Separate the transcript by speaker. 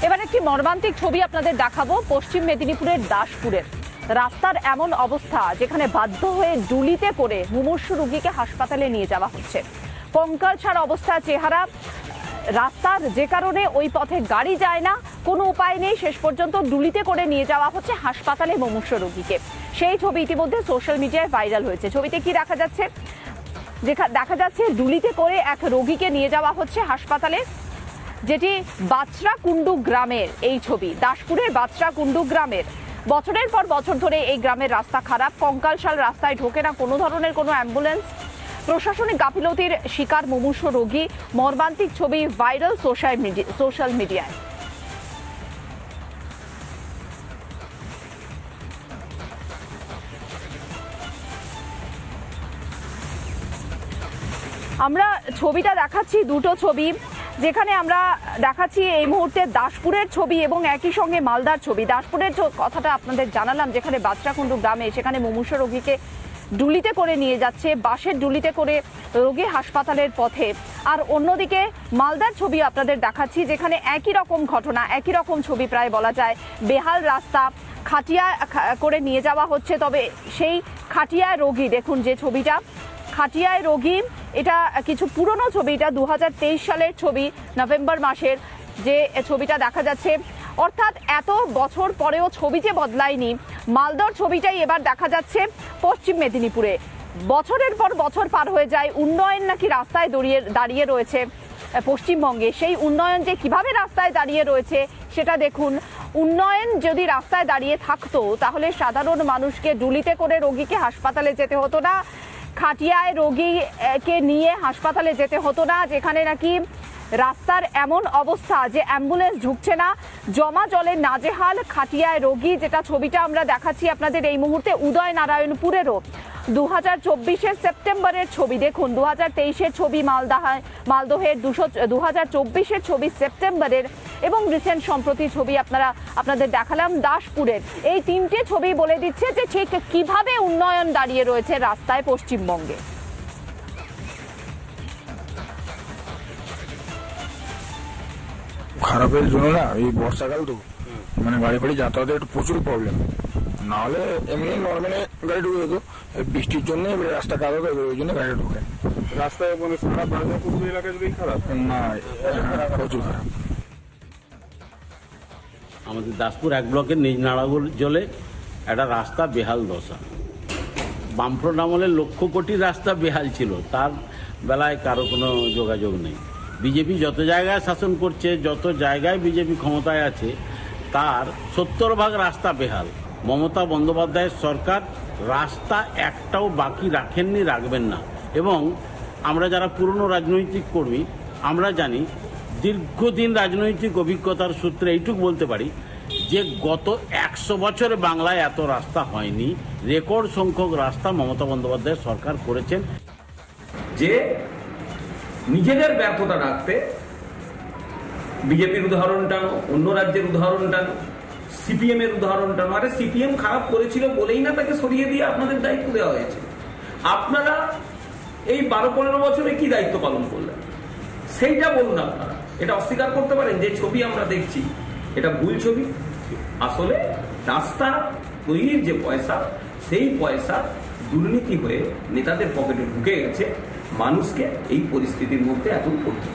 Speaker 1: এবার একটি মর্মান্তিক ছবি আপনাদের দেখাবো পশ্চিম মেদিনীপুরের দাসপুরের রাস্তার এমন অবস্থা যেখানে বাধ্য হয়ে ডুলিতে করে মুমূর্ষু রোগীকে হাসপাতালে নিয়ে যাওয়া হচ্ছে। কঙ্কালসার অবস্থা, চেহারা, রাস্তার যে কারণে ওই পথে গাড়ি যায় না, কোনো উপায় নেই, শেষ পর্যন্ত ডুলিতে করে নিয়ে যাওয়া হচ্ছে হাসপাতালে মুমূর্ষু রোগীকে। সেই ছবি ইতিমধ্যে সোশ্যাল মিডিয়ায় ভাইরাল হয়েছে। ছবিতে কি দেখা যাচ্ছে? দেখা যাচ্ছে ডুলিতে করে এক রোগীকে নিয়ে যাওয়া হচ্ছে হাসপাতালে, যেটি বাছড়াকুন্ডু গ্রামের এই ছবি, দাসপুরের বাছড়াকুন্ডু গ্রামের। বছরের পর বছর ধরে এই গ্রামের রাস্তা খারাপ, কঙ্কালসাল, রাস্তায় ঢোকে না কোনো ধরনের কোনো অ্যাম্বুলেন্স। প্রশাসনিক গাফিলতির শিকার মুমূর্ষু রোগী। মর্মান্তিক ছবি ভাইরাল সোশ্যাল মিডিয়ায়। আমরা ছবিটা দেখাচ্ছি, দুটো ছবি, যেখানে আমরা দেখাচ্ছি এই মুহূর্তে দাসপুরের ছবি এবং একই সঙ্গে মালদার ছবি। দাসপুরের কথাটা আপনাদের জানালাম, যেখানে বাছড়াকুন্ডু গ্রামে, সেখানে মুমূর্ষু রোগীকে ডুলিতে করে নিয়ে যাচ্ছে, বাসের ডুলিতে করে রোগী হাসপাতালের পথে। আর অন্যদিকে মালদার ছবি আপনাদের দেখাচ্ছি, যেখানে একই রকম ঘটনা, একই রকম ছবি প্রায় বলা যায়। বেহাল রাস্তা, খাটিয়া করে নিয়ে যাওয়া হচ্ছে। তবে সেই খাটিয়ায় রোগী, দেখুন যে ছবিটা, খাটিয়ায় রোগী, এটা কিছু পুরনো ছবি, এটা 2023 সালের ছবি, নভেম্বর মাসের যে ছবিটা দেখা যাচ্ছে। অর্থাৎ এত বছর পরেও ছবি যে বদলায়নি, মালদার ছবিটাই এবার দেখা যাচ্ছে পশ্চিম মেদিনীপুরে। বছরের পর বছর পার হয়ে যায়, উন্নয়ন নাকি রাস্তায় দাঁড়িয়ে রয়েছে পশ্চিমবঙ্গে। সেই উন্নয়ন যে কিভাবে রাস্তায় দাঁড়িয়ে রয়েছে সেটা দেখুন। উন্নয়ন যদি রাস্তায় দাঁড়িয়ে থাকতো তাহলে সাধারণ মানুষকে ডুলিতে করে রোগীকে হাসপাতালে যেতে হতো না, খাটিয়ায় রোগীকে নিয়ে হাসপাতালে যেতে হতো না, যেখানে নাকি রাস্তার এমন অবস্থা যে অ্যাম্বুলেন্স ঢুকছে না, জমা জলে নাজেহাল খাটিয়ায় রোগী। যেটা ছবিটা আমরা দেখাচ্ছি আপনাদের এই মুহূর্তে উদয়নারায়ণপুরেরও 2024-এর সেপ্টেম্বরের ছবি। দেখুন 2023-এর ছবি মালদহের, 2024-এর ছবি সেপ্টেম্বরের, এবং রিসেন্ট সম্প্রতি ছবি আপনাদের দেখালাম দাসপুরের। এই তিনটে ছবি বলে দিচ্ছে যে ঠিক কিভাবে উন্নয়ন দাঁড়িয়ে রয়েছে রাস্তায় পশ্চিমবঙ্গে।
Speaker 2: খারাপের জন্য না, এই বর্ষাকাল তো মানে গাড়ি ফাড়ি যাতায়াতের একটু প্রচুর প্রবলেম। না হলে এমনি নর্মালি গাড়ি ঢুকে যেত, বৃষ্টির জন্য রাস্তা খারাপ হবে, ওই জন্য গাড়ি ঢুকে।
Speaker 3: রাস্তায় মানে সারা বাংলাপুর এলাকা যদি খারাপ
Speaker 2: না, প্রচুর খারাপ।
Speaker 4: আমাদের দাসপুর 1 ব্লকের নিজ নাড়াগোল জলে একটা রাস্তা বেহাল দশা। বামফ্রন্ট আমলে লক্ষ কোটি রাস্তা বেহাল ছিল, তার বেলায় কারো কোনো যোগাযোগ নেই। বিজেপি যত জায়গায় শাসন করছে, যত জায়গায় বিজেপি ক্ষমতায় আছে, তার 70% রাস্তা বেহাল। মমতা বন্দ্যোপাধ্যায়ের সরকার রাস্তা একটাও বাকি রাখেননি, রাখবেন না। এবং আমরা যারা পুরনো রাজনৈতিক কর্মী, আমরা জানি, দীর্ঘদিন রাজনৈতিক অভিজ্ঞতার সূত্রে এইটুকু বলতে পারি যে গত 100 বছরে বাংলায় এত রাস্তা হয়নি। রেকর্ড সংখ্যক রাস্তা মমতা বন্দ্যোপাধ্যায়ের সরকার করেছেন।
Speaker 5: যে নিজেদের ব্যর্থতা রাখতে বিজেপির উদাহরণ টানো, অন্য রাজ্যের উদাহরণ টানো, সিপিএম এর উদাহরণ টানো। আরে সিপিএম খারাপ করেছিল বলেই না তাকে সরিয়ে দিয়ে আপনাদের দায়িত্ব দেওয়া হয়েছে। আপনারা এই 12-15 বছরে কি দায়িত্ব পালন করলেন সেইটা বলুন। আপনারা এটা অস্বীকার করতে পারেন যে ছবি আমরা দেখছি এটা ভুল ছবি। আসলে রাস্তা তৈরির যে পয়সা, সেই পয়সা দুর্নীতি হয়ে নেতাদের পকেটে ঢুকে গেছে, মানুষকে এই পরিস্থিতির মধ্যে এত পড়তে